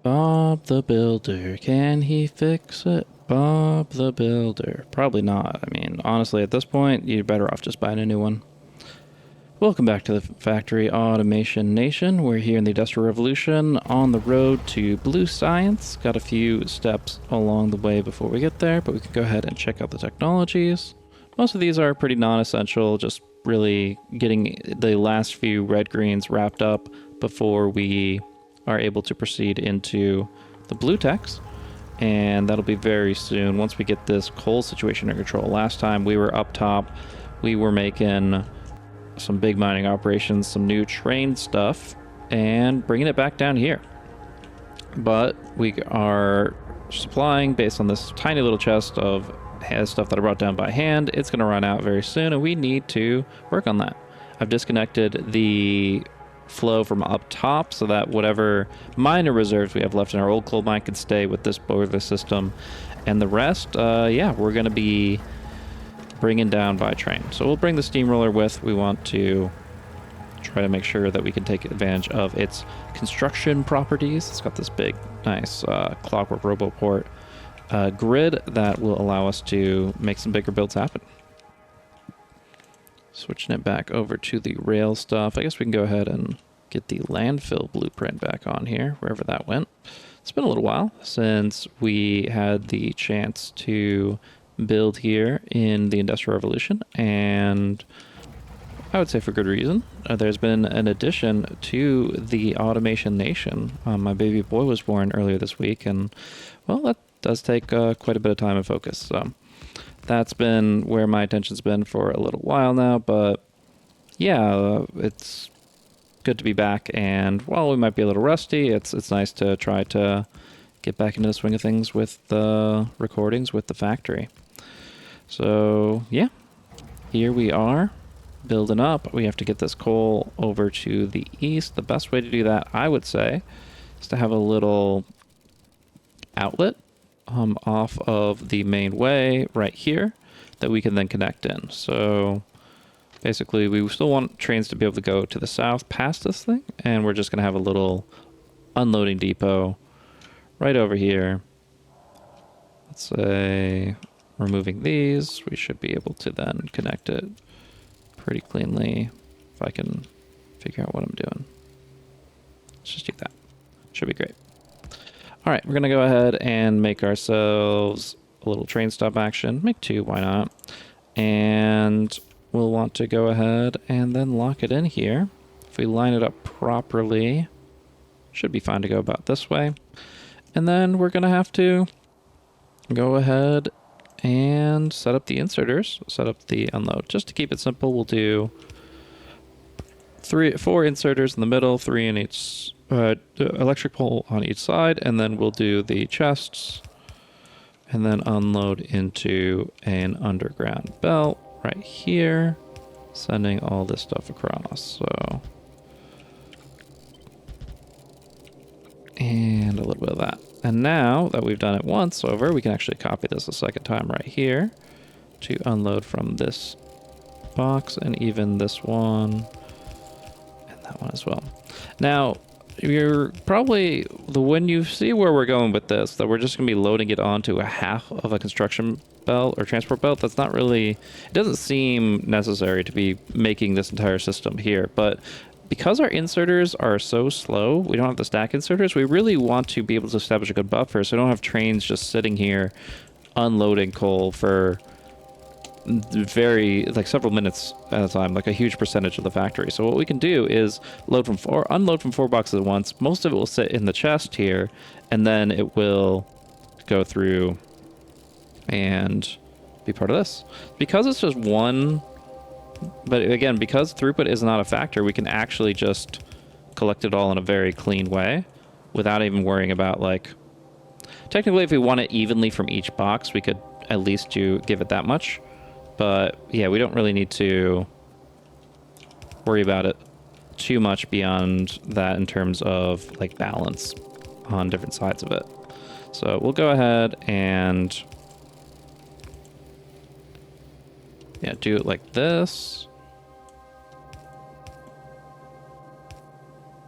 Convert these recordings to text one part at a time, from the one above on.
Bob the Builder, can he fix it? Bob the Builder. Probably not. I mean, honestly, at this point, you're better off just buying a new one. Welcome back to the Factory Automation Nation. We're here in the Industrial Revolution on the road to Blue Science. Got a few steps along the way before we get there, but we can go ahead and check out the technologies. Most of these are pretty non-essential, just really getting the last few red-greens wrapped up before we are able to proceed into the blue techs. And that'll be very soon once we get this coal situation under control. Last time we were up top, we were making some big mining operations, some new train stuff, and bringing it back down here. But we are supplying based on this tiny little chest of stuff that I brought down by hand. It's going to run out very soon, and we need to work on that. I've disconnected the flow from up top so that whatever minor reserves we have left in our old coal mine can stay with this boiler system, and the rest, yeah, we're going to be bringing down by train. So we'll bring the steamroller with. We want to try to make sure that we can take advantage of its construction properties. It's got this big, nice clockwork roboport grid that will allow us to make some bigger builds happen. Switching it back over to the rail stuff. I guess we can go ahead and get the landfill blueprint back on here, wherever that went. It's been a little while since we had the chance to build here in the Industrial Revolution, and I would say for good reason. There's been an addition to the Automation Nation. My baby boy was born earlier this week, and well, that does take quite a bit of time and focus. So that's been where my attention's been for a little while now, but yeah, it's good to be back, and while we might be a little rusty, it's nice to try to get back into the swing of things with the recordings with the factory. So yeah, here we are building up. We have to get this coal over to the east. The best way to do that, I would say, is to have a little outlet off of the main way right here that we can then connect in. So basically we still want trains to be able to go to the south past this thing, and we're just going to have a little unloading depot right over here. Let's say removing these, we should be able to then connect it pretty cleanly if I can figure out what I'm doing. Let's just do that. Should be great. All right, we're going to go ahead and make ourselves a little train stop action. Make two, why not? And we'll want to go ahead and then lock it in here. If we line it up properly, should be fine to go about this way. And then we're going to have to go ahead and set up the inserters, set up the unload. Just to keep it simple, we'll do 4 inserters in the middle, 3 in each electric pole on each side, and then we'll do the chests and then unload into an underground belt right here, sending all this stuff across. So, and a little bit of that. And now that we've done it once over, we can actually copy this a second time right here to unload from this box, and even this one and that one as well. Now, you're probably, when you see where we're going with this, that we're just going to be loading it onto a half of a construction belt or transport belt, that's not really, it doesn't seem necessary to be making this entire system here, but because our inserters are so slow, we don't have the stack inserters, we really want to be able to establish a good buffer so we don't have trains just sitting here unloading coal for several minutes at a time, like a huge percentage of the factory. So what we can do is unload from 4 boxes at once. Most of it will sit in the chest here, and then it will go through and be part of this. Because it's just one, but again, because throughput is not a factor, we can actually just collect it all in a very clean way without even worrying about, like, technically if we want it evenly from each box, we could at least give it that much. But yeah, we don't really need to worry about it too much beyond that in terms of like balance on different sides of it. So we'll go ahead and yeah, do it like this.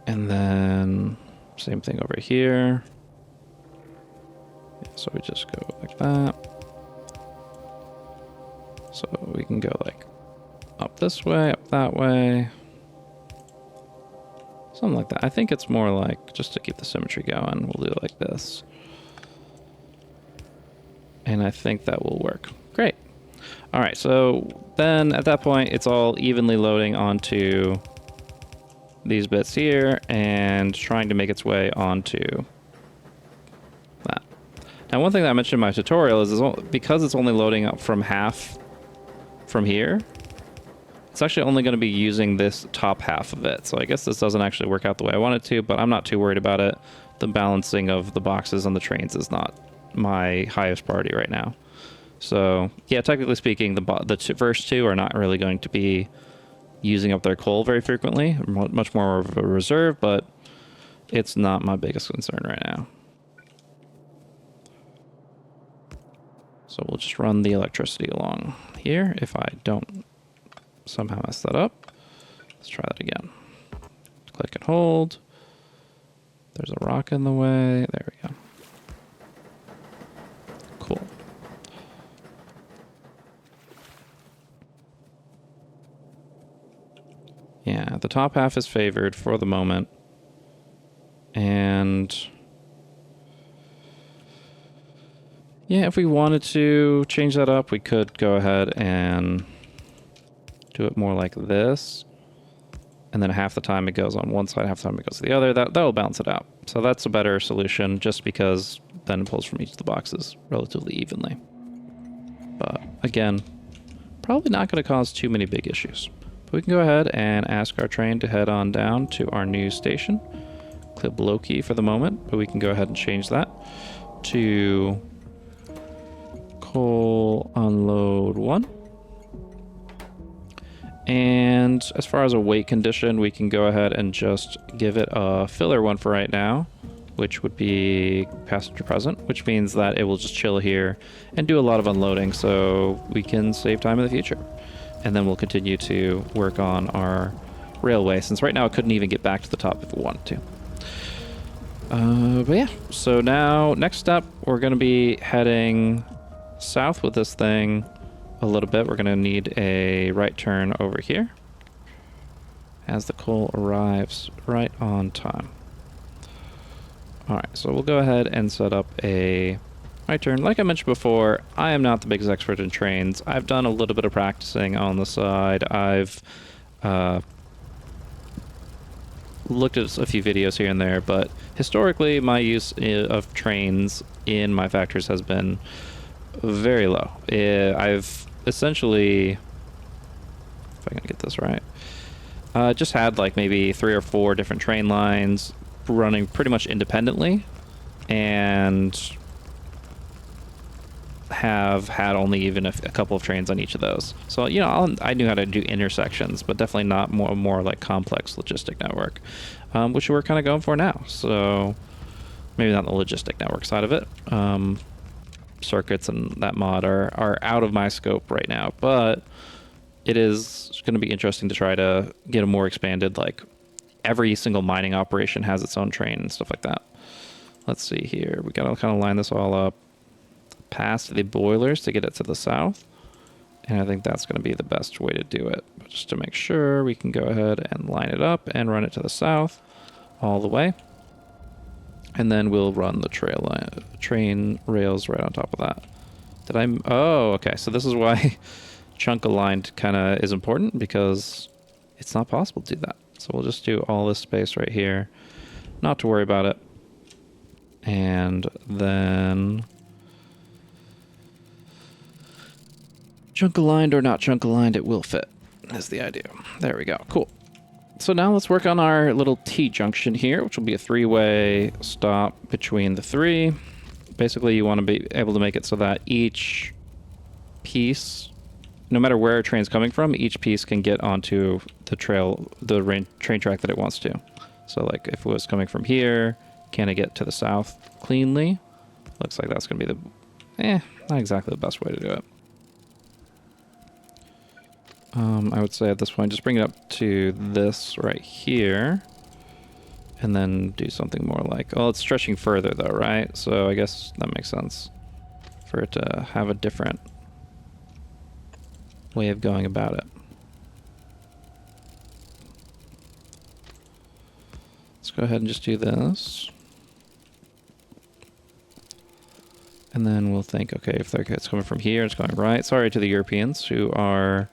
And then same thing over here. So we just go like that. So we can go like up this way, up that way. Something like that. I think it's more like, just to keep the symmetry going, we'll do it like this. And I think that will work. Great. All right, so then at that point, it's all evenly loading onto these bits here and trying to make its way onto that. Now, one thing that I mentioned in my tutorial is because it's only loading up from half from here, it's actually only going to be using this top half of it. So I guess this doesn't actually work out the way I want it to, but I'm not too worried about it. The balancing of the boxes on the trains is not my highest priority right now. So yeah, technically speaking, the first two are not really going to be using up their coal very frequently, much more of a reserve, but it's not my biggest concern right now. So we'll just run the electricity along here. If I don't somehow mess that up, let's try that again. Click and hold. There's a rock in the way. There we go. Cool. Yeah, the top half is favored for the moment. And yeah, if we wanted to change that up, we could go ahead and do it more like this. And then half the time it goes on one side, half the time it goes to the other. That'll balance it out. So that's a better solution, just because then it pulls from each of the boxes relatively evenly. But again, probably not going to cause too many big issues. But we can go ahead and ask our train to head on down to our new station. Clip low key for the moment, but we can go ahead and change that to coal unload 1. And as far as a weight condition, we can go ahead and just give it a filler one for right now, which would be passenger present, which means that it will just chill here and do a lot of unloading so we can save time in the future. And then we'll continue to work on our railway, since right now it couldn't even get back to the top if it wanted to. But yeah, so now next step, we're going to be heading south with this thing a little bit. We're going to need a right turn over here as the coal arrives right on time. All right, so we'll go ahead and set up a right turn. Like I mentioned before, I am not the biggest expert in trains. I've done a little bit of practicing on the side. I've looked at a few videos here and there, but historically my use of trains in my factories has been very low. I've essentially, if I can get this right, just had like maybe 3 or 4 different train lines running pretty much independently, and have had only even a couple of trains on each of those. So, you know, I knew how to do intersections, but definitely not more like complex logistic network, which we're kind of going for now. So maybe not the logistic network side of it. Circuits and that mod are out of my scope right now, but it is going to be interesting to try to get a more expanded, like every single mining operation has its own train and stuff like that. Let's see here. We got to kind of line this all up past the boilers to get it to the south, and I think that's going to be the best way to do it. But just to make sure, we can go ahead and line it up and run it to the south all the way, and then we'll run the train rails right on top of that. Oh, okay, so this is why chunk aligned kind of is important, because it's not possible to do that. So we'll just do all this space right here, not to worry about it, and then chunk aligned or not chunk aligned, it will fit, is the idea. There we go. Cool. So now let's work on our little T-Junction here, which will be a 3-way stop between the 3. Basically, you want to be able to make it so that each piece, no matter where a train's coming from, each piece can get onto the train track that it wants to. So like if it was coming from here, can it get to the south cleanly? Looks like that's going to be not exactly the best way to do it. I would say at this point, just bring it up to this right here, And then do something more like, oh, it's stretching further though, right? So I guess that makes sense for it to have a different way of going about it. Let's go ahead and just do this. And then we'll think, okay, if it's coming from here, it's going right. Sorry to the Europeans who are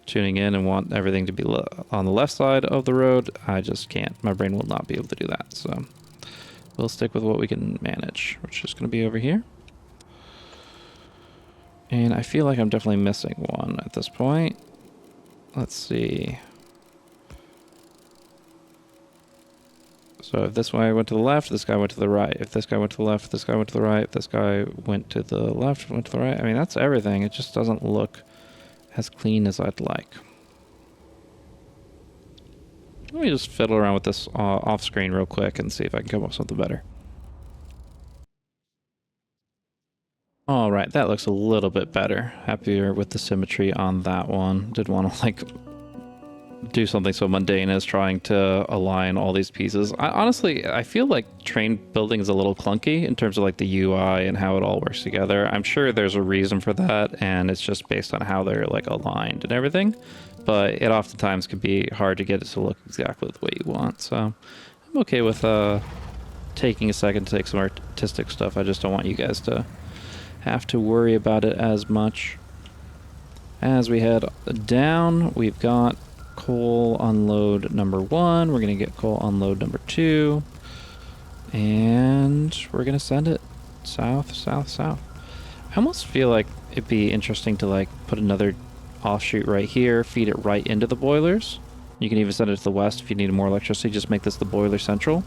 tuning in and want everything to be on the left side of the road. I just can't. My brain will not be able to do that. So we'll stick with what we can manage, which is going to be over here. And I feel like I'm definitely missing one at this point. Let's see. So if this guy went to the left, this guy went to the right. If this guy went to the left, this guy went to the right. If this guy went to the left, went to the right. I mean, that's everything. It just doesn't look as clean as I'd like. Let me just fiddle around with this off screen real quick and see if I can come up with something better. All right, that looks a little bit better. Happier with the symmetry on that one. Didn't want to like do something so mundane as trying to align all these pieces. Honestly, I feel like train building is a little clunky in terms of like the UI and how it all works together. I'm sure there's a reason for that, and it's just based on how they're like aligned and everything. But it oftentimes can be hard to get it to look exactly the way you want. So I'm okay with taking a second to take some artistic stuff. I just don't want you guys to have to worry about it as much. As we head down, we've got coal unload number 1. We're going to get coal unload number 2. And we're going to send it south, south, south. I almost feel like it'd be interesting to like put another offshoot right here, feed it right into the boilers. You can even send it to the west if you need more electricity. Just make this the boiler central.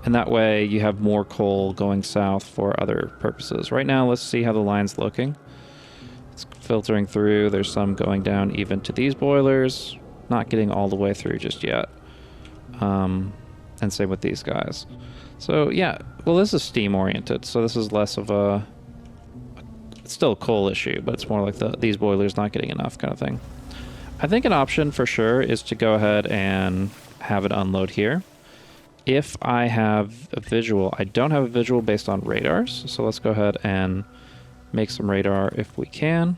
And that way you have more coal going south for other purposes. Right now, let's see how the line's looking. It's filtering through. There's some going down even to these boilers. Not getting all the way through just yet. And same with these guys. So yeah, well, this is steam oriented, so this is less of a, it's still a coal issue, but it's more like these boilers not getting enough kind of thing. I think an option for sure is to go ahead and have it unload here. If I have a visual, I don't have a visual based on radars, so let's go ahead and make some radar if we can.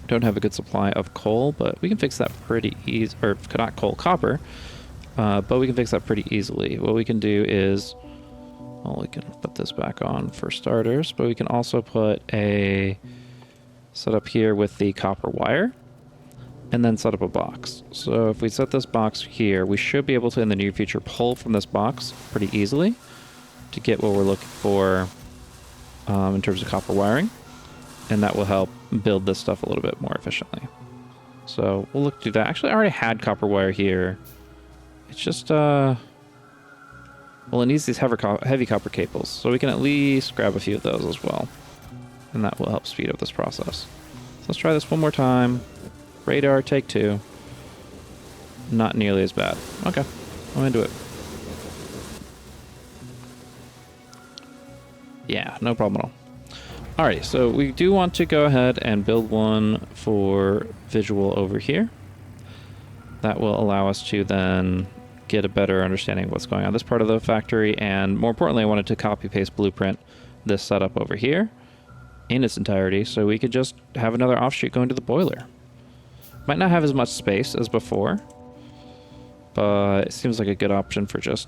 Don't have a good supply of coal, but we can fix that pretty easy, or not coal, copper, but we can fix that pretty easily. What we can do is, well, we can put this back on for starters, but we can also put a setup here with the copper wire, and then set up a box. So if we set this box here, we should be able to, in the near future, pull from this box pretty easily to get what we're looking for in terms of copper wiring. And that will help build this stuff a little bit more efficiently. So we'll look to do that. Actually, I already had copper wire here. It's just, well, it needs these heavy copper cables. So we can at least grab a few of those as well. And that will help speed up this process. So let's try this one more time. Radar, take 2. Not nearly as bad. Okay, I'm into it. Yeah, no problem at all. Alrighty, so we do want to go ahead and build one for visual over here. That will allow us to then get a better understanding of what's going on in this part of the factory, and more importantly, I wanted to copy-paste blueprint this setup over here in its entirety, so we could just have another offshoot going to the boiler. Might not have as much space as before, but it seems like a good option for just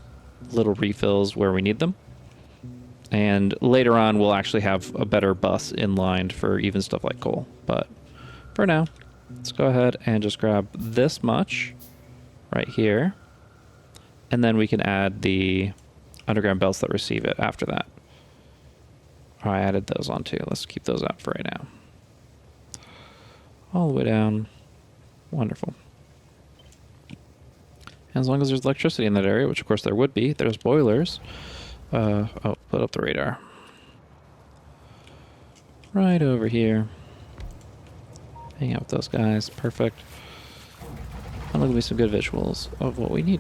little refills where we need them. And later on, we'll actually have a better bus inlined for even stuff like coal. But for now, let's go ahead and just grab this much right here. And then we can add the underground belts that receive it after that. Oh, I added those on too. Let's keep those up for right now. All the way down. Wonderful. And as long as there's electricity in that area, which of course there would be, there's boilers. Oh, put up the radar. Right over here. Hang out with those guys. Perfect. And look at me some good visuals of what we need.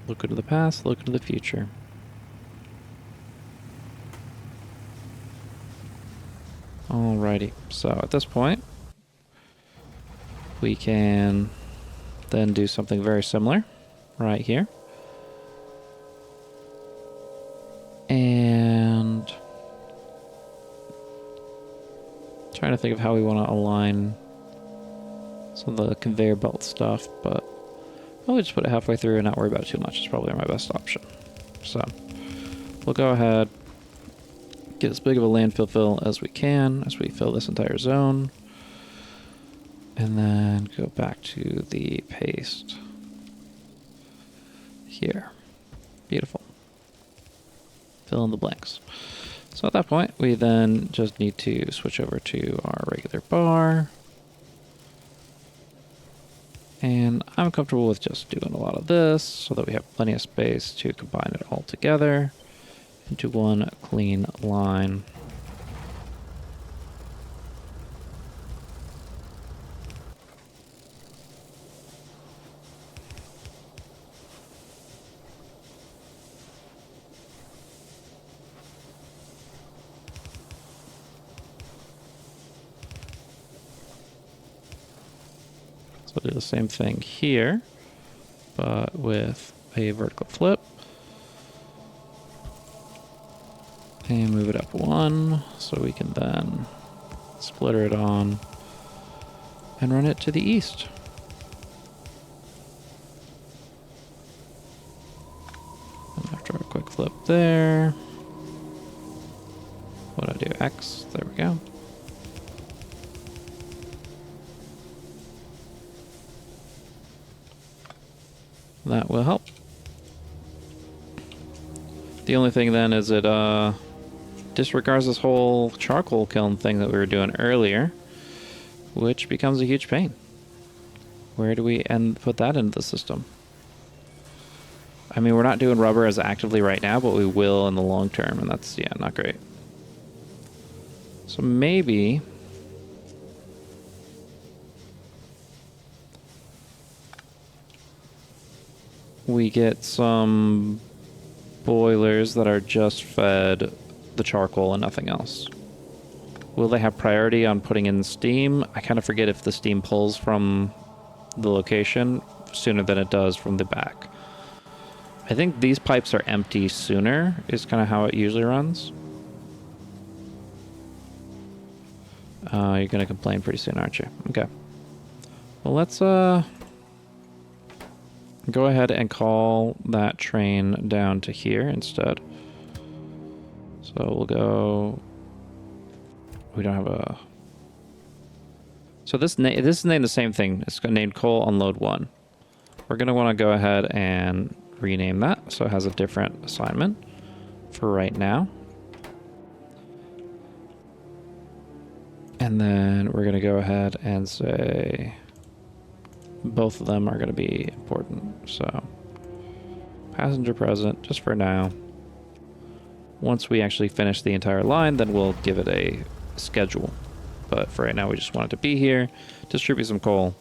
Look into the past, look into the future. Alrighty, so at this point, we can then do something very similar right here. And trying to think of how we want to align some of the conveyor belt stuff, but I'll just put it halfway through and not worry about it too much. It's probably my best option. So we'll go ahead, get as big of a landfill fill as we can as we fill this entire zone, and then go back to the paste here. Beautiful. Fill in the blanks. So at that point, we then just need to switch over to our regular bar. And I'm comfortable with just doing a lot of this so that we have plenty of space to combine it all together into one clean line. So we'll do the same thing here, but with a vertical flip. And move it up one so we can then splitter it on and run it to the east. And after a quick flip there, what do I do? X, there we go. That will help. The only thing then is it disregards this whole charcoal kiln thing that we were doing earlier, which becomes a huge pain. Where do we put that into the system? I mean, we're not doing rubber as actively right now, but we will in the long term, and that's, yeah, not great. So maybe we get some boilers that are just fed the charcoal and nothing else. Will they have priority on putting in steam? I kind of forget if the steam pulls from the location sooner than it does from the back. I think these pipes are empty sooner is kind of how it usually runs. You're going to complain pretty soon, aren't you? Okay. Well, let's go ahead and call that train down to here instead. So we'll go... We don't have a... So this is named the same thing. It's named Coal Unload 1. We're going to want to go ahead and rename that so it has a different assignment for right now. And then we're going to go ahead and say both of them are going to be important. So passenger present just for now. Once we actually finish the entire line, then we'll give it a schedule. But for right now, we just want it to be here, distribute some coal,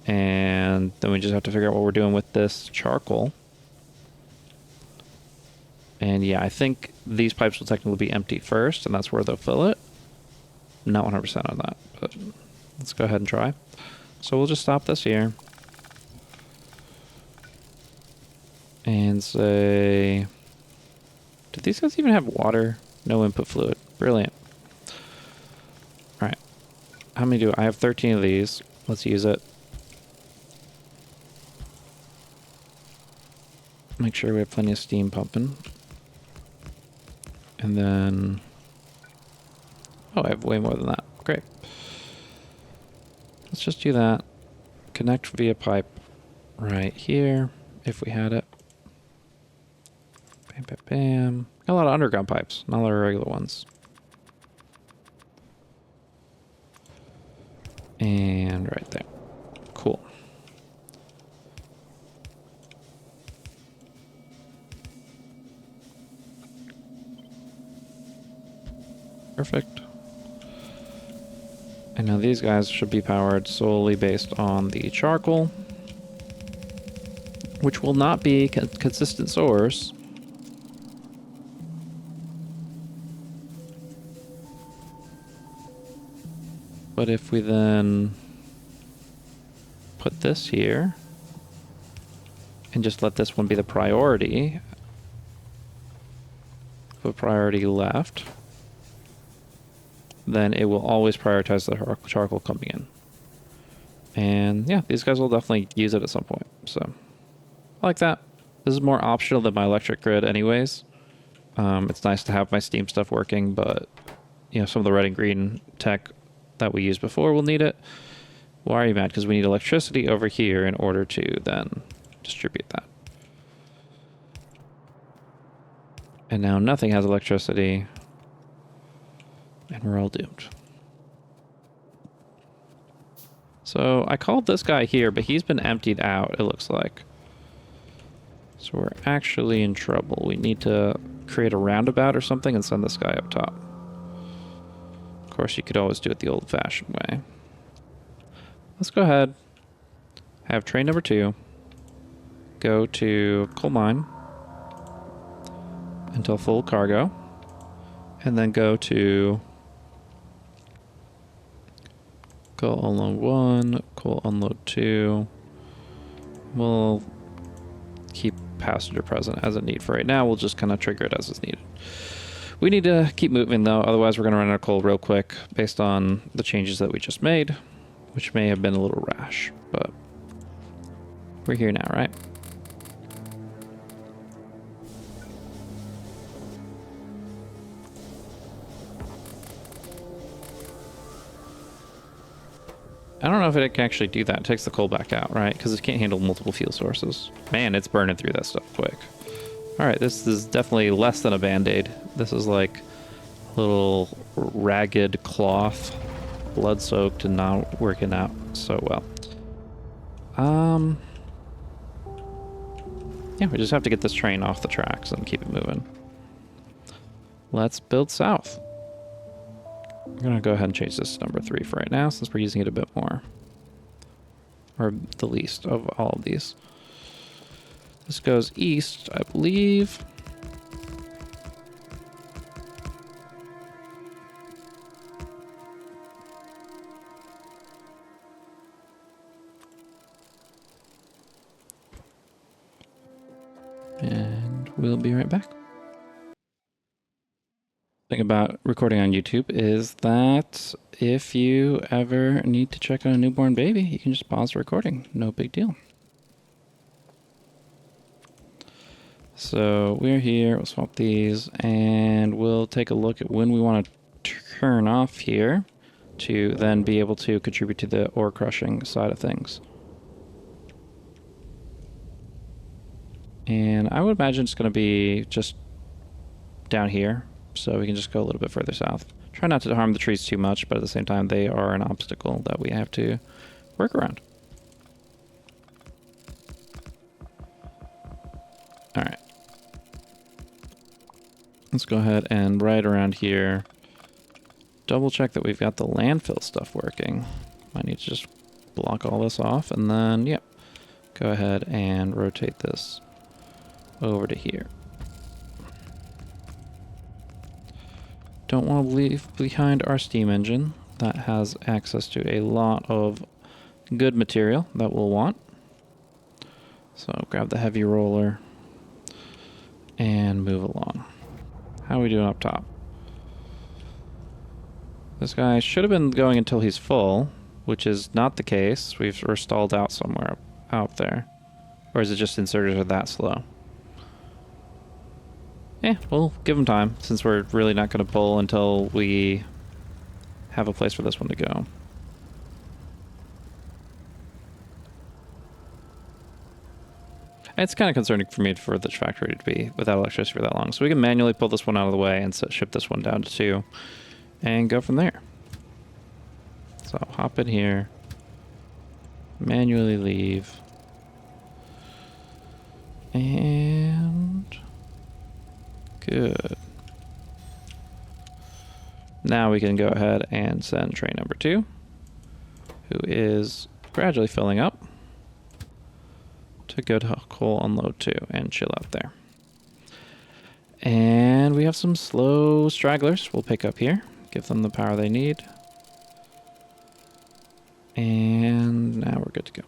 and then we just have to figure out what we're doing with this charcoal. And yeah, I think these pipes will technically be empty first, and that's where they'll fill it. Not 100% on that, but let's go ahead and try. So we'll just stop this here. And say... Do these guys even have water? No input fluid. Brilliant. Alright. How many do I have? 13 of these. Let's use it. Make sure we have plenty of steam pumping. And then... Oh, I have way more than that. Great. Let's just do that. Connect via pipe right here, if we had it. Bam, bam, bam. Got a lot of underground pipes, not a lot of regular ones. And right there. Cool. Perfect. And now these guys should be powered solely based on the charcoal, which will not be a consistent source. But if we then put this here and just let this one be the priority. Put priority left. Then it will always prioritize the charcoal coming in. And yeah, these guys will definitely use it at some point. So I like that. This is more optional than my electric grid anyways. It's nice to have my steam stuff working, but you know, some of the red and green tech that we used before will need it. Why are you mad? Because we need electricity over here in order to then distribute that. And now nothing has electricity. And we're all doomed. So I called this guy here, but he's been emptied out, it looks like. So we're actually in trouble. We need to create a roundabout or something and send this guy up top. Of course, you could always do it the old-fashioned way. Let's go ahead. Have train number 2 go to coal mine until full cargo. And then go to coal unload 1, coal unload 2. We'll keep passenger present as a need for right now. We'll just kind of trigger it as it's needed. We need to keep moving though, otherwise we're going to run out of coal real quick based on the changes that we just made, which may have been a little rash, but we're here now, right? I don't know if it can actually do that. It takes the coal back out, right? Because it can't handle multiple fuel sources. Man, it's burning through that stuff quick. Alright, this is definitely less than a band-aid. This is like a little ragged cloth, blood-soaked and not working out so well. Yeah, we just have to get this train off the tracks and keep it moving. Let's build south. We're going to go ahead and change this to number 3 for right now, since we're using it a bit more. Or the least of all of these. This goes east, I believe. And we'll be right back. Thing about recording on YouTube is that if you ever need to check on a newborn baby, you can just pause the recording. No big deal. So we're here, we'll swap these, and we'll take a look at when we want to turn off here to then be able to contribute to the ore crushing side of things. And I would imagine it's going to be just down here. So we can just go a little bit further south. Try not to harm the trees too much, but at the same time, they are an obstacle that we have to work around. All right. Let's go ahead and right around here, double check that we've got the landfill stuff working. Might need to just block all this off, and then, yep, go ahead and rotate this over to here. Don't want to leave behind our steam engine. That has access to a lot of good material that we'll want. So grab the heavy roller and move along. How are we doing up top? This guy should have been going until he's full, which is not the case. We're stalled out somewhere out there. Or is it just inserters are that slow? Yeah, we'll give him time, since we're really not going to pull until we have a place for this one to go. It's kind of concerning for me for the factory to be without electricity for that long. So we can manually pull this one out of the way and ship this one down to 2 and go from there. So hop in here, manually leave, and good. Now we can go ahead and send train number 2, who is gradually filling up, to go to coal unload 2 and chill out there. And we have some slow stragglers we'll pick up here, give them the power they need. And now we're good to go.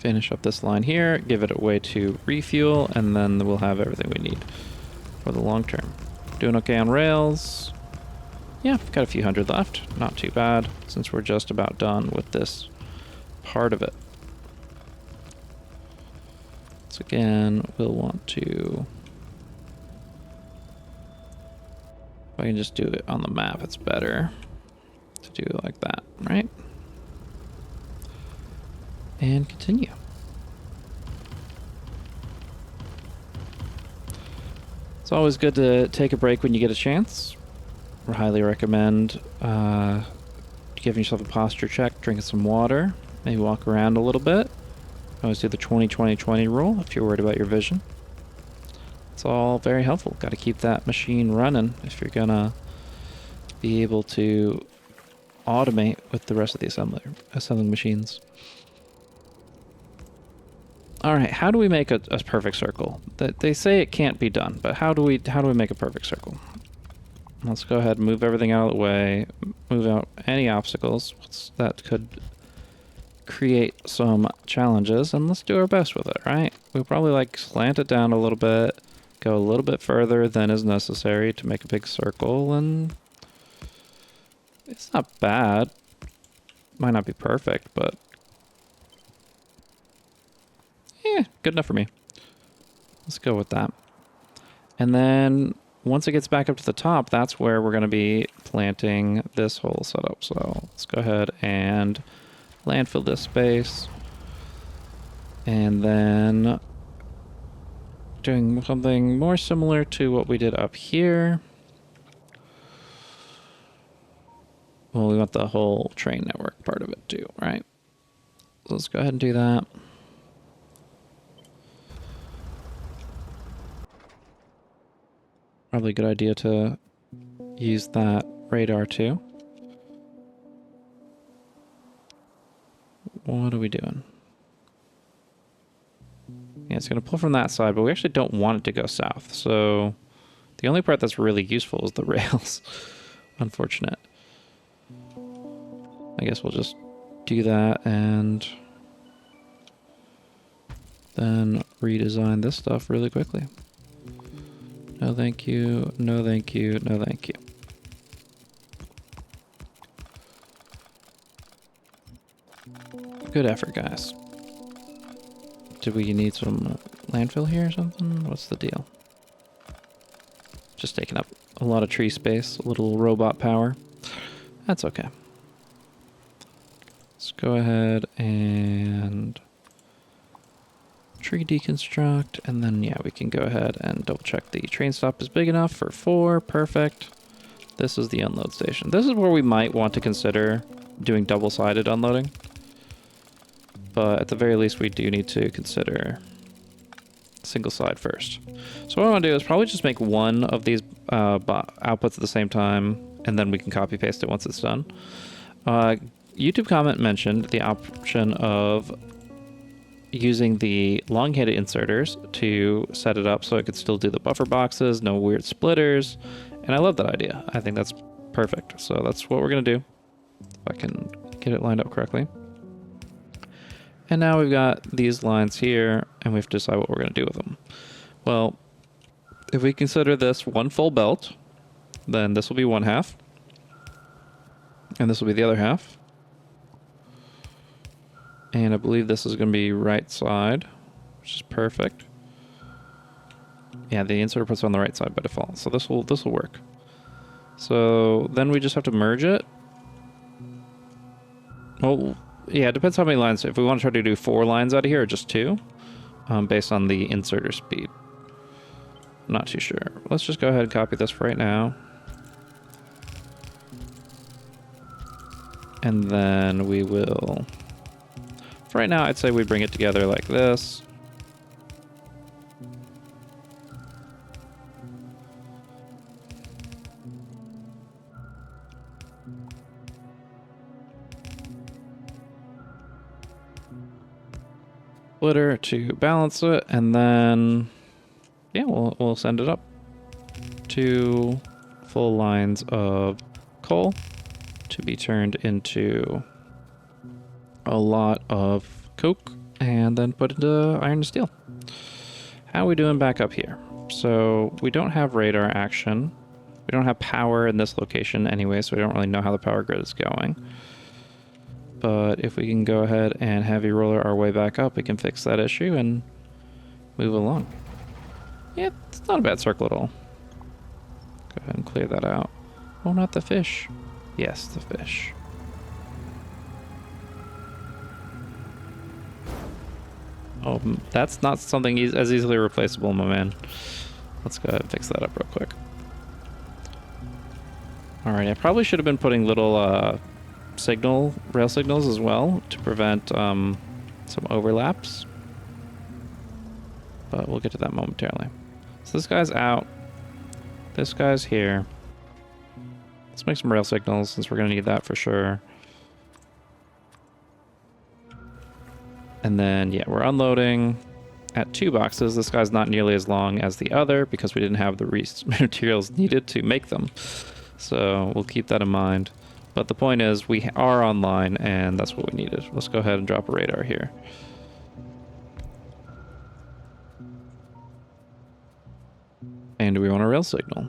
finish up this line here, give it a way to refuel, and then we'll have everything we need for the long term. Doing okay on rails. Yeah, got a few hundred left. Not too bad, since we're just about done with this part of it. So again, we'll want to... If I can just do it on the map, it's better to do it like that, right? And continue. It's always good to take a break when you get a chance. I highly recommend giving yourself a posture check, drinking some water, maybe walk around a little bit. Always do the 20-20-20 rule if you're worried about your vision. It's all very helpful. Got to keep that machine running if you're gonna be able to automate with the rest of the assembling machines. All right, how do we make a perfect circle? They say it can't be done, but how do we make a perfect circle? Let's go ahead and move everything out of the way, move out any obstacles that could create some challenges, and let's do our best with it, right? We'll probably like slant it down a little bit, go a little bit further than is necessary to make a big circle, and it's not bad. Might not be perfect, but yeah, good enough for me. Let's go with that. And then once it gets back up to the top, that's where we're going to be planting this whole setup. So let's go ahead and landfill this space. And then doing something more similar to what we did up here. Well, we want the whole train network part of it too, right? So let's go ahead and do that. Probably a good idea to use that radar too. What are we doing? Yeah, it's going to pull from that side, but we actually don't want it to go south. So the only part that's really useful is the rails. Unfortunate. I guess we'll just do that and then redesign this stuff really quickly. No thank you, no thank you, no thank you. Good effort, guys. Do we need some landfill here or something? What's the deal? Just taking up a lot of tree space, a little robot power. That's okay. Let's go ahead and tree deconstruct, and then yeah, we can go ahead and double check the train stop is big enough for 4. Perfect. This is the unload station. This is where we might want to consider doing double-sided unloading, but at the very least we do need to consider single side first. So what I want to do is probably just make one of these outputs at the same time, and then we can copy paste it once it's done. YouTube comment mentioned the option of using the long-headed inserters to set it up so it could still do the buffer boxes, no weird splitters, and I love that idea. I think that's perfect. So that's what we're going to do, if I can get it lined up correctly. And now we've got these lines here, and we have to decide what we're going to do with them. Well, if we consider this one full belt, then this will be one half, and this will be the other half. And I believe this is going to be right side, which is perfect. Yeah, the inserter puts it on the right side by default, so this will work. So then we just have to merge it. Well, yeah, it depends how many lines. If we want to try to do 4 lines out of here or just 2, based on the inserter speed. I'm not too sure. Let's just go ahead and copy this for right now. And then we will... For right now, I'd say we bring it together like this. Splitter to balance it, and then yeah, we'll send it up. 2 full lines of coal to be turned into a lot of coke and then put into iron and steel. How are we doing back up here? So we don't have radar action. We don't have power in this location anyway, so we don't really know how the power grid is going. But if we can go ahead and heavy roller our way back up, we can fix that issue and move along. Yeah, it's not a bad circle at all. Go ahead and clear that out. Oh, not the fish. Yes, the fish. Oh, that's not something as easily replaceable, my man. Let's go ahead and fix that up real quick. Alright, I probably should have been putting little rail signals as well to prevent some overlaps. But we'll get to that momentarily. So this guy's out. This guy's here. Let's make some rail signals since we're going to need that for sure. And then, yeah, we're unloading at 2 boxes. This guy's not nearly as long as the other because we didn't have the materials needed to make them. So we'll keep that in mind. But the point is, we are online, and that's what we needed. Let's go ahead and drop a radar here. And do we want a rail signal?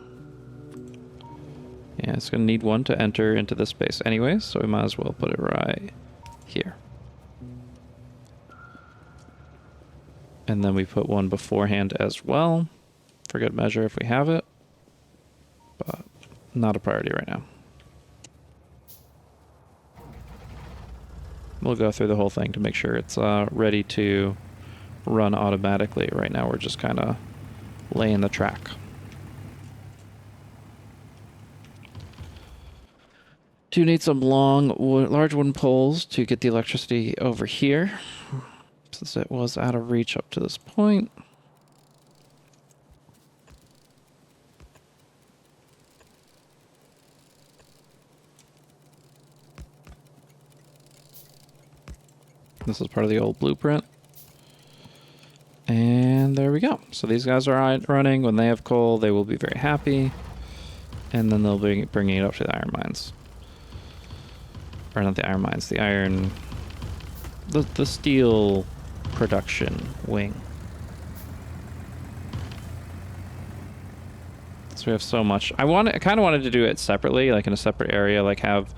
Yeah, it's going to need one to enter into this space anyways, so we might as well put it right here. And then we put one beforehand as well, for good measure if we have it. But not a priority right now. We'll go through the whole thing to make sure it's ready to run automatically. Right now we're just kind of laying the track. Do need some large wooden poles to get the electricity over here, since it was out of reach up to this point. This is part of the old blueprint. And there we go. So these guys are running. When they have coal, they will be very happy. And then they'll be bringing it up to the iron mines. Or not the iron mines, the iron... The steel production wing. So we have so much. I kind of wanted to do it separately, like in a separate area, like have,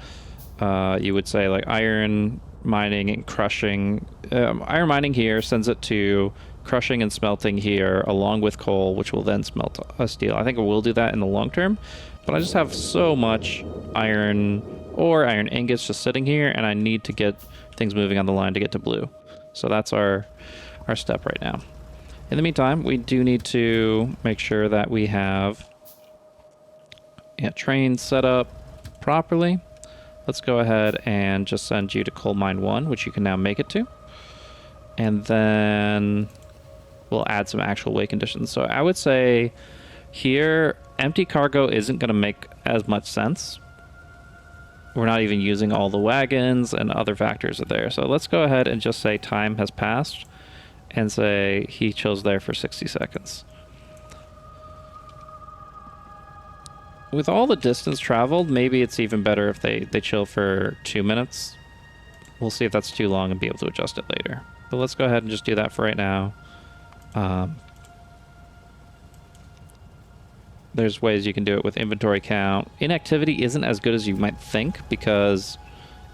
you would say, like iron mining and crushing. Iron mining here sends it to crushing and smelting here, along with coal, which will then smelt steel. I think we'll do that in the long term, but I just have so much iron or iron ingots just sitting here, and I need to get things moving on the line to get to blue. So that's our step right now. In the meantime, we do need to make sure that we have trains set up properly. Let's go ahead and just send you to coal mine 1, which you can now make it to. And then we'll add some actual way conditions. So I would say here, empty cargo isn't going to make as much sense. We're not even using all the wagons, and other factors are there. So let's go ahead and just say time has passed and say he chills there for 60 seconds. With all the distance traveled, maybe it's even better if they chill for 2 minutes. We'll see if that's too long and be able to adjust it later. But let's go ahead and just do that for right now. There's ways you can do it with inventory count. Inactivity isn't as good as you might think, because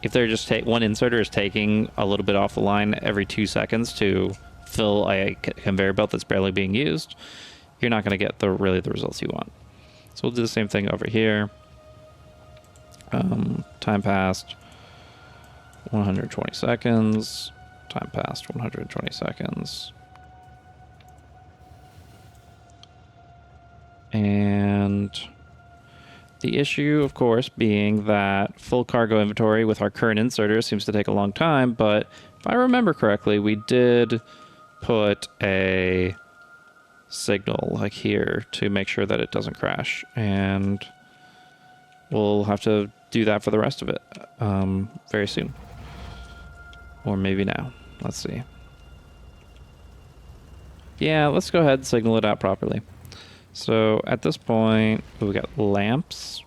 if they're just one inserter is taking a little bit off the line every 2 seconds to fill a conveyor belt that's barely being used, you're not going to get really the results you want. So we'll do the same thing over here. Time passed 120 seconds. Time passed 120 seconds. And the issue, of course, being that full cargo inventory with our current inserter seems to take a long time, but if I remember correctly, we did put a signal like here to make sure that it doesn't crash, and we'll have to do that for the rest of it very soon. Or maybe now. Let's see. Yeah, let's go ahead and signal it out properly. So at this point, we got lamps.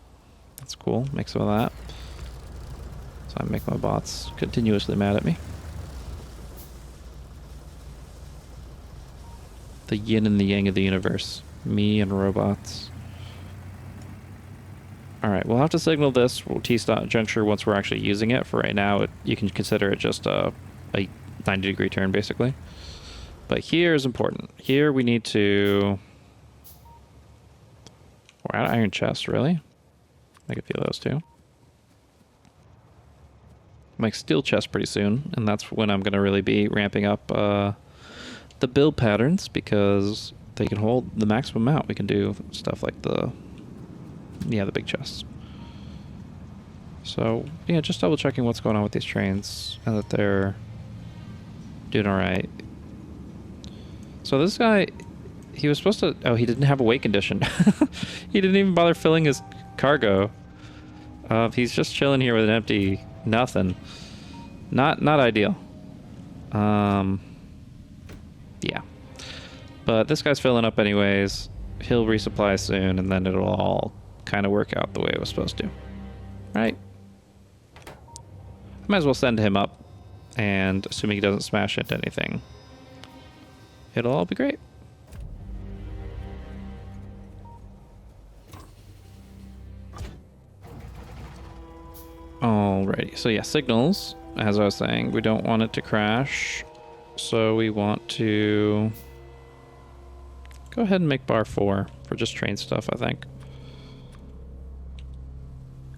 That's cool. Make some of that. So I make my bots continuously mad at me. The yin and the yang of the universe. Me and robots. Alright, we'll have to signal this T-Junction once we're actually using it. For right now, you can consider it just a 90-degree turn, basically. But here is important. Here we need to... We're out of iron chests, really? I can feel those too. Make steel chest pretty soon, and that's when I'm going to really be ramping up the build patterns, because they can hold the maximum amount. We can do stuff like the big chests. So, yeah, just double checking what's going on with these trains and that they're doing all right. So this guy, he was supposed to... Oh, he didn't have a weight condition. He didn't even bother filling his cargo. He's just chilling here with an empty nothing. Not ideal. Yeah. But this guy's filling up anyways. He'll resupply soon, and then it'll all kind of work out the way it was supposed to. Right? I might as well send him up, and assuming he doesn't smash into anything, it'll all be great. Alrighty, so yeah, signals, as I was saying, we don't want it to crash, so we want to go ahead and make bar 4 for just train stuff, I think.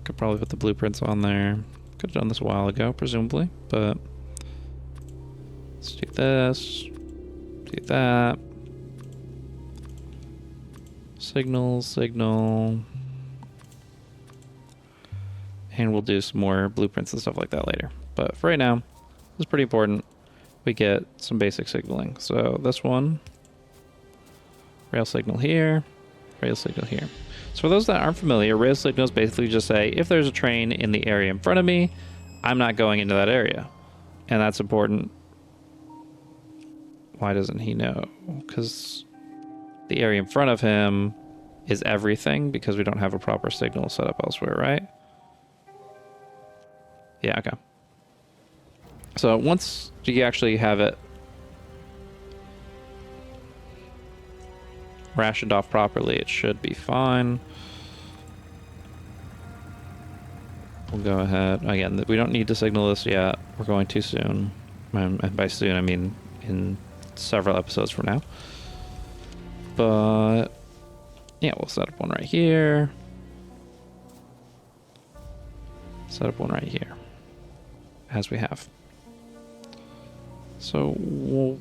Could probably put the blueprints on there. Could have done this a while ago, presumably, but let's do this, do that. Signal. And we'll do some more blueprints and stuff like that later. But for right now, it's pretty important we get some basic signaling. So this one, rail signal here, rail signal here. So for those that aren't familiar, rail signals basically just say, if there's a train in the area in front of me, I'm not going into that area. And that's important. Why doesn't he know? Because the area in front of him is everything, because we don't have a proper signal set up elsewhere, right? Yeah, okay. So once you actually have it rationed off properly, it should be fine. We'll go ahead. Again, we don't need to signal this yet. We're going too soon. And by soon, I mean in several episodes from now. But yeah, we'll set up one right here. Set up one right here. As we have. So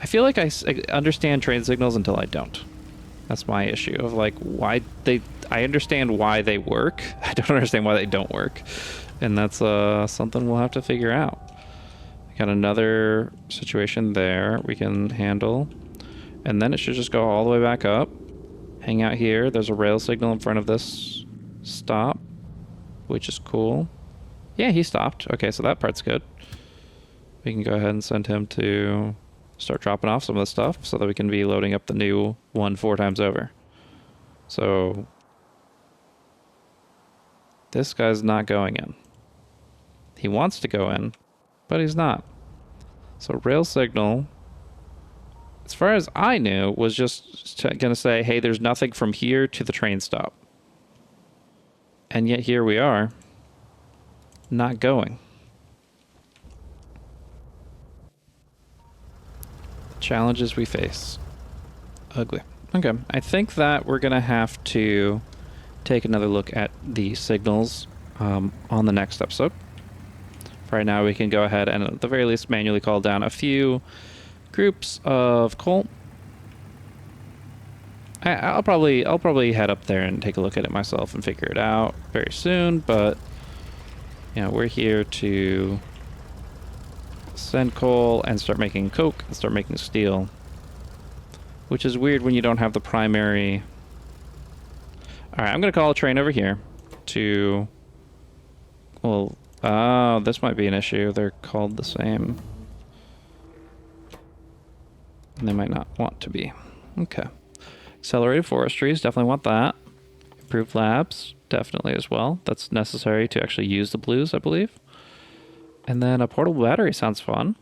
I feel like I understand train signals until I don't. That's my issue of like why they... I understand why they work. I don't understand why they don't work. And that's something we'll have to figure out. We got another situation there we can handle. And then it should just go all the way back up. Hang out here. There's a rail signal in front of this stop, which is cool. Yeah, he stopped. Okay, so that part's good. We can go ahead and send him to start dropping off some of the stuff so that we can be loading up the new one 4 times over. So this guy's not going in. He wants to go in, but he's not. So rail signal, as far as I knew, was just going to say, hey, there's nothing from here to the train stop. And yet here we are. Not going. The challenges we face. Ugly. Okay, I think that we're gonna have to take another look at the signals on the next episode. For right now, we can go ahead and at the very least manually call down a few groups of coal. I'll probably head up there and take a look at it myself and figure it out very soon, but you know, we're here to send coal and start making coke and start making steel. Which is weird when you don't have the primary... Alright, I'm going to call a train over here to... Well, oh, this might be an issue. They're called the same. And they might not want to be. Okay. Accelerated forestries, definitely want that. Improved labs, definitely as well. That's necessary to actually use the blues, I believe. And then a portable battery sounds fun.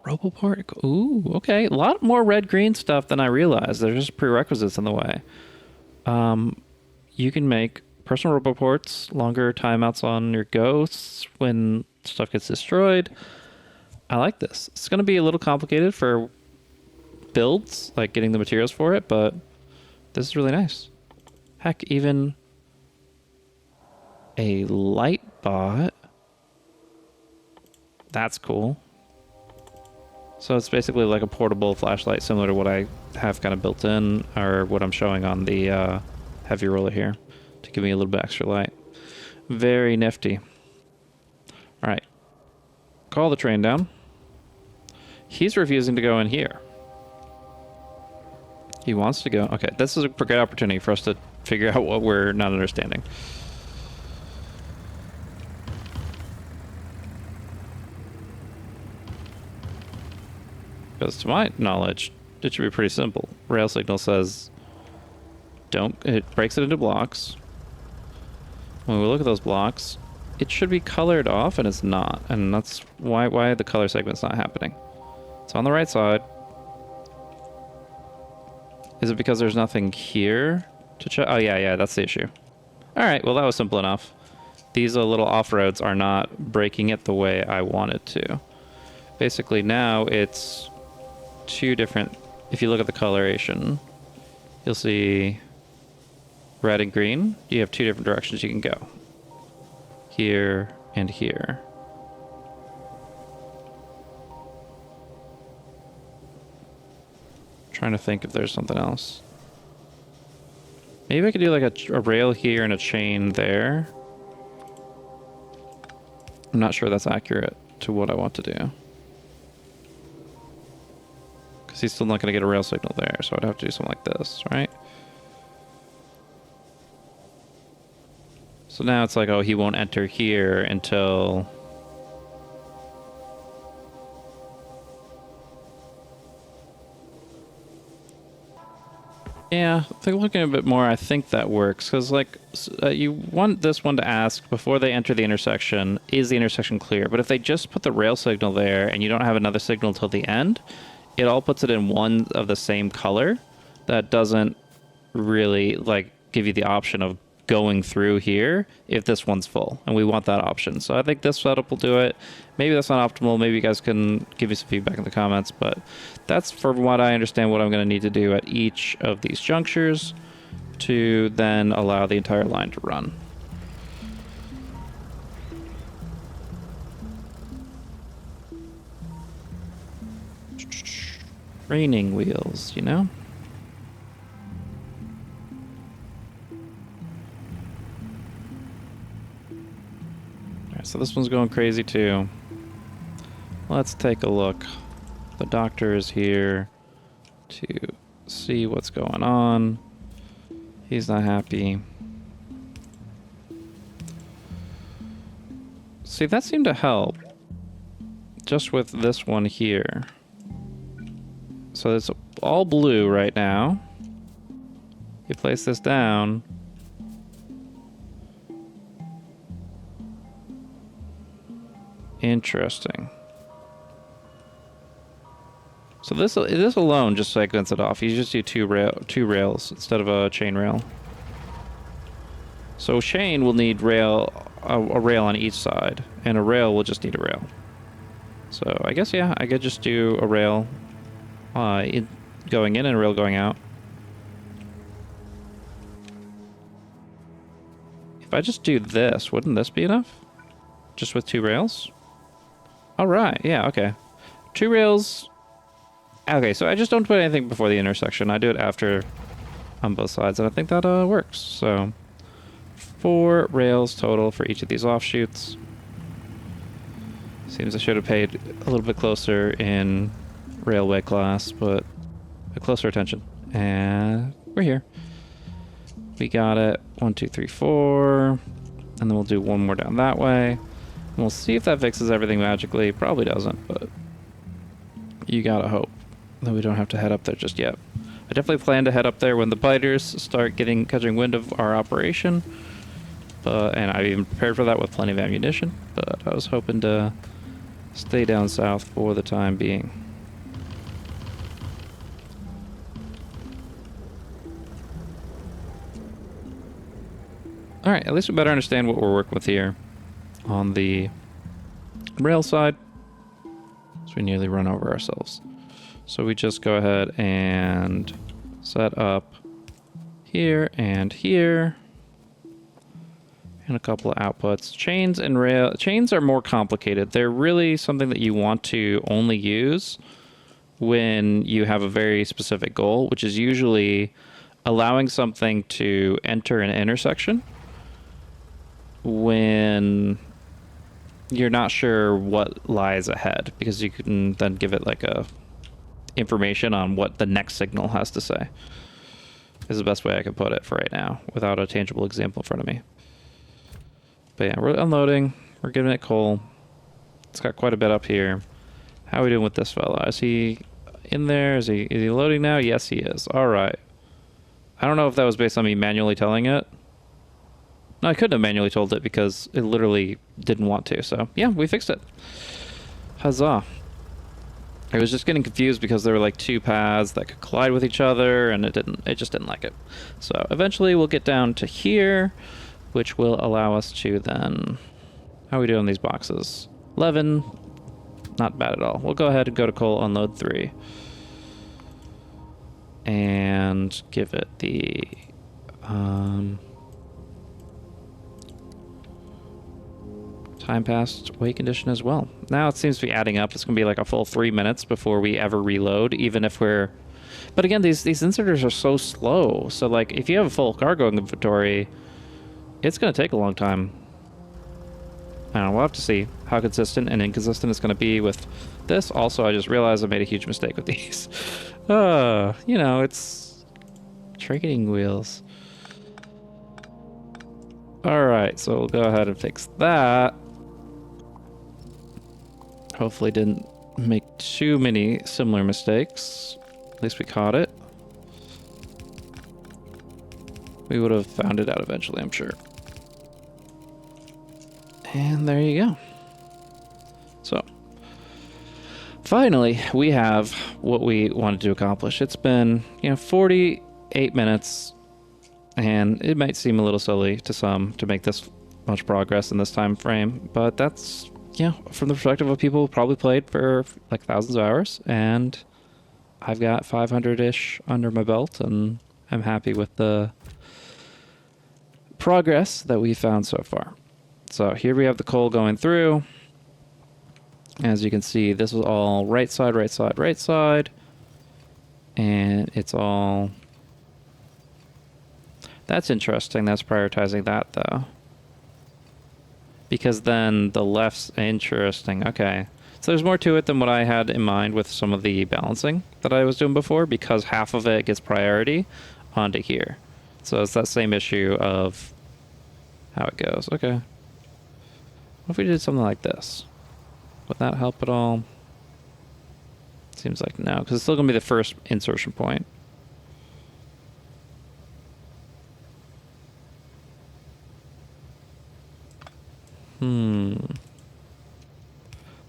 Roboport. Ooh, okay. A lot more red-green stuff than I realized. There's just prerequisites in the way. You can make personal roboports, longer timeouts on your ghosts when stuff gets destroyed. I like this. It's going to be a little complicated for builds, like getting the materials for it, but this is really nice. Heck, even a light bot. That's cool. So it's basically like a portable flashlight, similar to what I have kind of built in, or what I'm showing on the heavy roller here, to give me a little bit extra light. Very nifty. All right. Call the train down. He's refusing to go in here. He wants to go. Okay, this is a great opportunity for us to figure out what we're not understanding. Because to my knowledge, it should be pretty simple. Rail signal says, don't, it breaks it into blocks. When we look at those blocks, it should be colored off, and it's not. And that's why the color segment's not happening. It's on the right side. Is it because there's nothing here to check? Oh, yeah, that's the issue. All right, well, that was simple enough. These little off-roads are not breaking it the way I want it to. Basically, now it's two different... If you look at the coloration, you'll see red and green. You have two different directions you can go. Here and here. Trying to think if there's something else. Maybe I could do like a rail here and a chain there. I'm not sure that's accurate to what I want to do. Because he's still not going to get a rail signal there, so I'd have to do something like this, right? So now it's like, oh, he won't enter here until... Yeah, I think looking a bit more, I think that works. Because, like, you want this one to ask, before they enter the intersection, is the intersection clear? But if they just put the rail signal there and you don't have another signal till the end, it all puts it in one of the same color. That doesn't really, like, give you the option of going through here if this one's full. And we want that option. So I think this setup will do it. Maybe that's not optimal. Maybe you guys can give me some feedback in the comments. But that's, from what I understand, what I'm going to need to do at each of these junctures to then allow the entire line to run. Training wheels, you know? Alright, so this one's going crazy too. Let's take a look. The doctor is here to see what's going on. He's not happy. See, that seemed to help. Just with this one here. So it's all blue right now. You place this down. Interesting. So this alone just segments it off. You just do two rails instead of a chain rail. So chain will need a rail on each side, and a rail will just need a rail. So I guess, yeah, I could just do a rail going in and a rail going out. If I just do this, wouldn't this be enough? Just with two rails? All right, yeah, okay. Two rails. Okay, so I just don't put anything before the intersection. I do it after on both sides, and I think that works. So 4 rails total for each of these offshoots. Seems I should have paid a little bit closer in railway class, but a closer attention. And we're here. We got it. 1, 2, 3, 4. And then we'll do one more down that way. And we'll see if that fixes everything magically. Probably doesn't, but you gotta hope that we don't have to head up there just yet. I definitely plan to head up there when the biters start catching wind of our operation. And I've even prepared for that with plenty of ammunition. But I was hoping to stay down south for the time being. Alright, at least we better understand what we're working with here on the rail side. So we nearly run over ourselves. So we just go ahead and set up here and here. And a couple of outputs. Chains and rail. Chains are more complicated. They're really something that you want to only use when you have a very specific goal, which is usually allowing something to enter an intersection when you're not sure what lies ahead, because you can then give it like a information on what the next signal has to say. Is the best way I can put it for right now without a tangible example in front of me. But yeah, we're unloading. We're giving it coal. It's got quite a bit up here. How are we doing with this fella? Is he in there? Is he loading now? Yes, he is. All right. I don't know if that was based on me manually telling it. No, I couldn't have manually told it because it literally didn't want to. So yeah, we fixed it. Huzzah. I was just getting confused because there were like two paths that could collide with each other, and it just didn't like it. So eventually we'll get down to here, which will allow us to then... How are we doing these boxes? 11. Not bad at all. We'll go ahead and go to coal, unload 3. And give it the... time passed wait condition as well. Now it seems to be adding up. It's going to be like a full 3 minutes before we ever reload, even if we're... But again, these inserters are so slow. So like, if you have a full cargo inventory, it's going to take a long time. I don't know, we'll have to see how consistent and inconsistent it's going to be with this. Also, I just realized I made a huge mistake with these. You know, it's trading wheels. Alright, so we'll go ahead and fix that. Hopefully didn't make too many similar mistakes. At least we caught it. We would have found it out eventually, I'm sure. And there you go. So, finally, we have what we wanted to accomplish. It's been, 48 minutes, and it might seem a little silly to some to make this much progress in this time frame, but that's, from the perspective of people who probably played for like thousands of hours, and I've got 500-ish under my belt, and I'm happy with the progress that we found so far. So here we have the coal going through. As you can see, this is all right side, right side, right side. And it's all... That's interesting. That's prioritizing that, though. Because then the left's interesting. Okay. So there's more to it than what I had in mind with some of the balancing that I was doing before, because half of it gets priority onto here. So it's that same issue of how it goes. Okay. What if we did something like this? Would that help at all? Seems like no, because it's still going to be the first insertion point.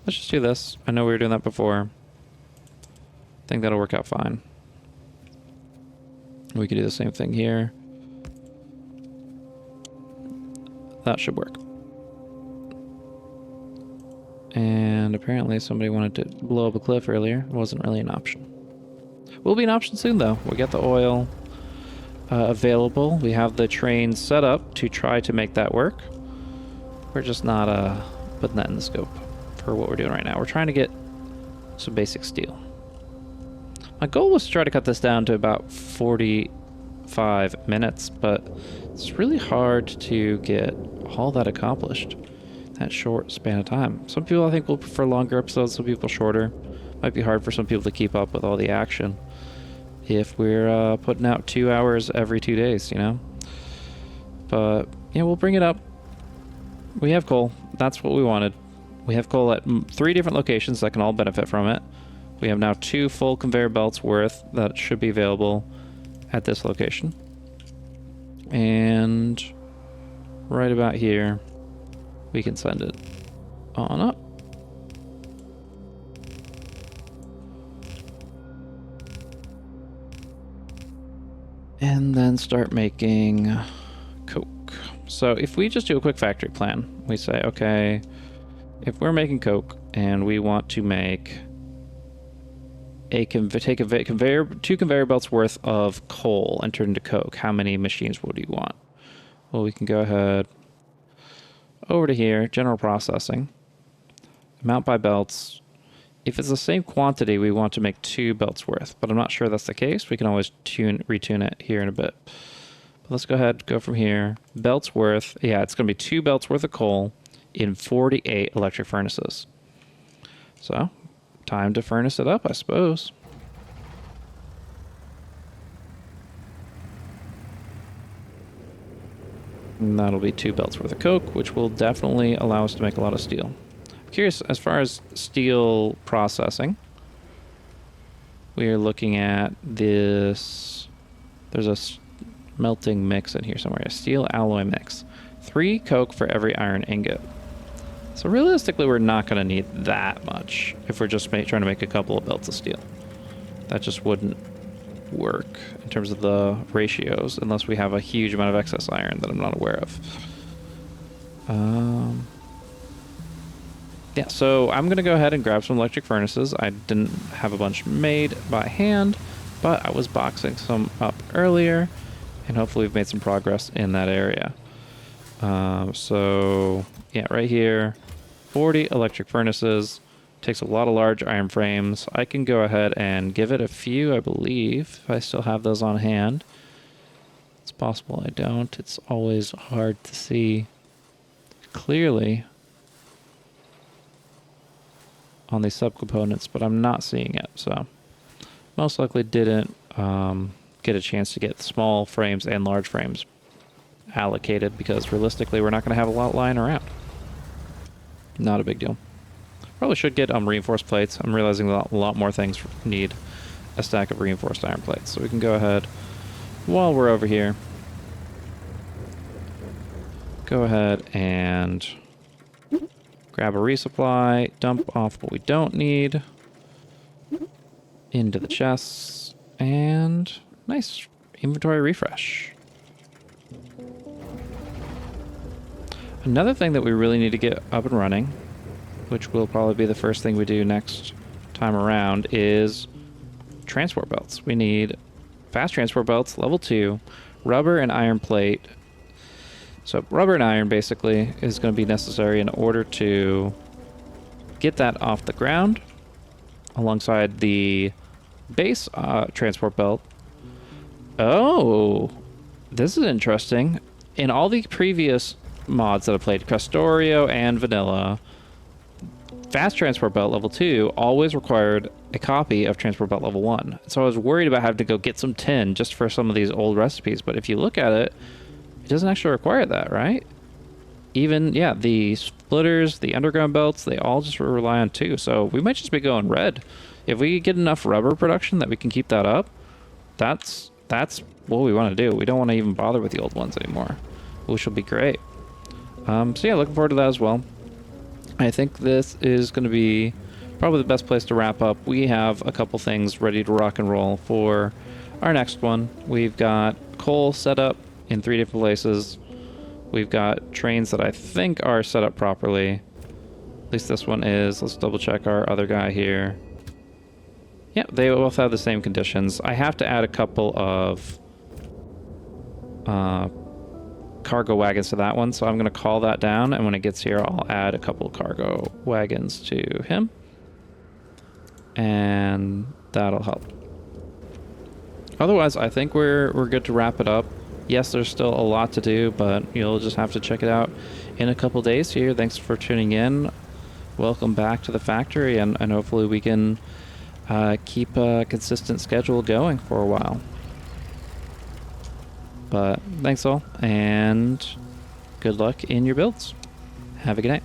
Let's just do this. I know we were doing that before. I think that'll work out fine. We could do the same thing here. That should work. And apparently somebody wanted to blow up a cliff earlier. It wasn't really an option. Will be an option soon, though. We'll get the oil available. We have the train set up to try to make that work. We're just not putting that in the scope for what we're doing right now. We're trying to get some basic steel. My goal was to try to cut this down to about 45 minutes, but it's really hard to get all that accomplished in that short span of time. Some people, I think, will prefer longer episodes, some people shorter. Might be hard for some people to keep up with all the action if we're putting out 2 hours every 2 days, But, we'll bring it up. We have coal. That's what we wanted. We have coal at 3 different locations that can all benefit from it. We have now 2 full conveyor belts worth that should be available at this location. And right about here, we can send it on up. start making coke. So if we just do a quick factory plan, we say, okay, if we're making coke and we want to make two conveyor belts worth of coal and turn into coke, how many machines would you want? Well, we can go ahead over to here, general processing, amount by belts. If it's the same quantity, we want to make 2 belts worth, but I'm not sure that's the case. We can always retune it here in a bit. But let's go ahead, go from here. Belts worth, yeah, it's going to be 2 belts worth of coal in 48 electric furnaces. So, time to furnace it up, I suppose. And that'll be 2 belts worth of coke, which will definitely allow us to make a lot of steel. I'm curious, as far as steel processing, we are looking at this. There's a melting mix in here somewhere, a steel alloy mix. 3 coke for every iron ingot. So realistically, we're not going to need that much if we're just trying to make a couple of belts of steel. That just wouldn't work in terms of the ratios unless we have a huge amount of excess iron that I'm not aware of. Yeah, so I'm going to go ahead and grab some electric furnaces. I didn't have a bunch made by hand, but I was boxing some up earlier, and hopefully we've made some progress in that area. So yeah, right here, 40 electric furnaces. Takes a lot of large iron frames. I can go ahead and give it a few, I believe, if I still have those on hand. It's possible I don't. It's always hard to see clearly on these subcomponents, but I'm not seeing it, so most likely didn't get a chance to get small frames and large frames allocated because realistically we're not going to have a lot lying around. Not a big deal. Probably should get reinforced plates. I'm realizing a lot more things need a stack of reinforced iron plates. So we can go ahead, while we're over here, go ahead and grab a resupply, dump off what we don't need into the chests, and nice inventory refresh. Another thing that we really need to get up and running, which will probably be the first thing we do next time around, is transport belts. We need fast transport belts, level 2, rubber and iron plate. So rubber and iron basically is going to be necessary in order to get that off the ground alongside the base transport belt. Oh, this is interesting. In all the previous mods that I've played, Factorio and Vanilla, fast transport belt level 2 always required a copy of transport belt level 1. So I was worried about having to go get some tin just for some of these old recipes, but if you look at it, it doesn't actually require that, right? Even, yeah, the splitters, the underground belts, they all just rely on 2, so we might just be going red. If we get enough rubber production that we can keep that up, that's what we want to do. We don't want to even bother with the old ones anymore, which will be great. So yeah, looking forward to that as well. I think this is going to be probably the best place to wrap up. We have a couple things ready to rock and roll for our next one. We've got coal set up in 3 different places. We've got trains that I think are set up properly. At least this one is. Let's double check our other guy here. Yeah, they both have the same conditions. I have to add a couple of cargo wagons to that one, so I'm going to call that down, and when it gets here I'll add a couple of cargo wagons to him, and that'll help. Otherwise, I think we're good to wrap it up. Yes, there's still a lot to do, but you'll just have to check it out in a couple days here. Thanks for tuning in. Welcome back to the factory, and hopefully we can keep a consistent schedule going for a while. But thanks all, and good luck in your builds. Have a good night.